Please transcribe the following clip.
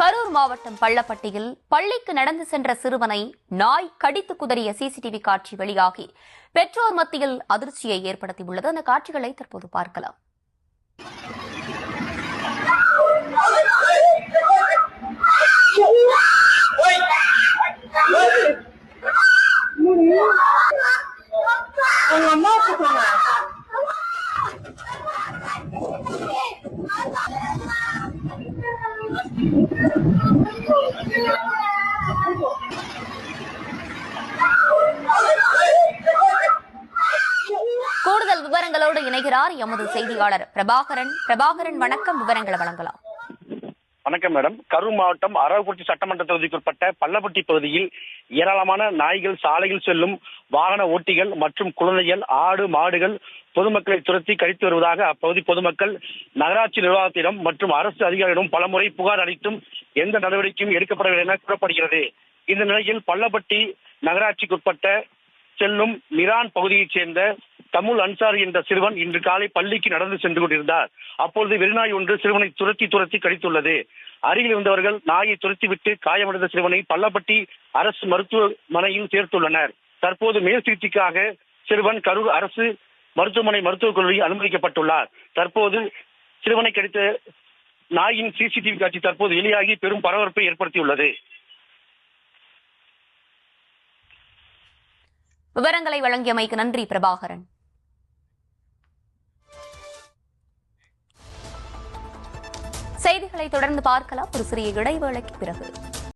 கரூர் மாவட்டம் பள்ளப்பட்டியில் பள்ளிக்கு நடந்து சென்ற சிறுவனை நாய் கடித்து குதறிய சிசிடிவி காட்சி வெளியாகி பெற்றோர் மத்தியில் அதிர்ச்சியை ஏற்படுத்தியுள்ளது. அந்த காட்சிகளை தற்போது பார்க்கலாம். கூடுதல் விவரங்களோடு இணைகிறார் எமது செய்தியாளர் பிரபாகரன். வணக்கம், விவரங்களை வழங்கலாம். வணக்கம் மேடம். கரூர் மாவட்டம் அரவக்குறிச்சி சட்டமன்ற தொகுதிக்குட்பட்ட பள்ளப்பட்டி பகுதியில் ஏராளமான நாய்கள், சாலையில் செல்லும் வாகன ஓட்டிகள் மற்றும் குழந்தைகள், ஆடு, மாடுகள் பொதுமக்களை துரத்தி கடித்து வருவதாக அப்பகுதி பொதுமக்கள் நகராட்சி நிர்வாகத்திடம் மற்றும் அரசு அதிகாரிகளிடம் பலமுறை புகார் அளித்தும் எந்த நடவடிக்கையும் எடுக்கப்படவில்லை என கூறப்படுகிறது. இந்த நிலையில் பள்ளப்பட்டி நகராட்சிக்குட்பட்ட செல்லும் மிரான் பகுதியைச் சேர்ந்த தமிழ் அன்சாரி என்ற சிறுவன் இன்று காலை பள்ளிக்கு நடந்து சென்று கொண்டிருந்தார். அப்பொழுது வெறிநாய் ஒன்று சிறுவனை துரத்தி கடித்துள்ளது. அருகில் இருந்தவர்கள் நாயை துரத்திவிட்டு காயமடைந்த சிறுவனை பள்ளப்பட்டி அரசு மருத்துவமனையில் சேர்த்துள்ளனர். தற்போது மேல் சிகிச்சைக்காக சிறுவன் கரூர் அரசு மருத்துவமனை மருத்துவக் கல்லூரியில் அனுமதிக்கப்பட்டுள்ளார். தற்போது சிறுவனை கடித்த நாயின் சிசிடிவி காட்சி தற்போது வெளியாகி பெரும் பரபரப்பை ஏற்படுத்தியுள்ளது. விவரங்களை வழங்கியமைக்கு நன்றி பிரபாகரன். செய்திகளை தொடர்ந்து பார்க்கலாம் ஒரு சிறிய இடைவேளைக்கு பிறகு.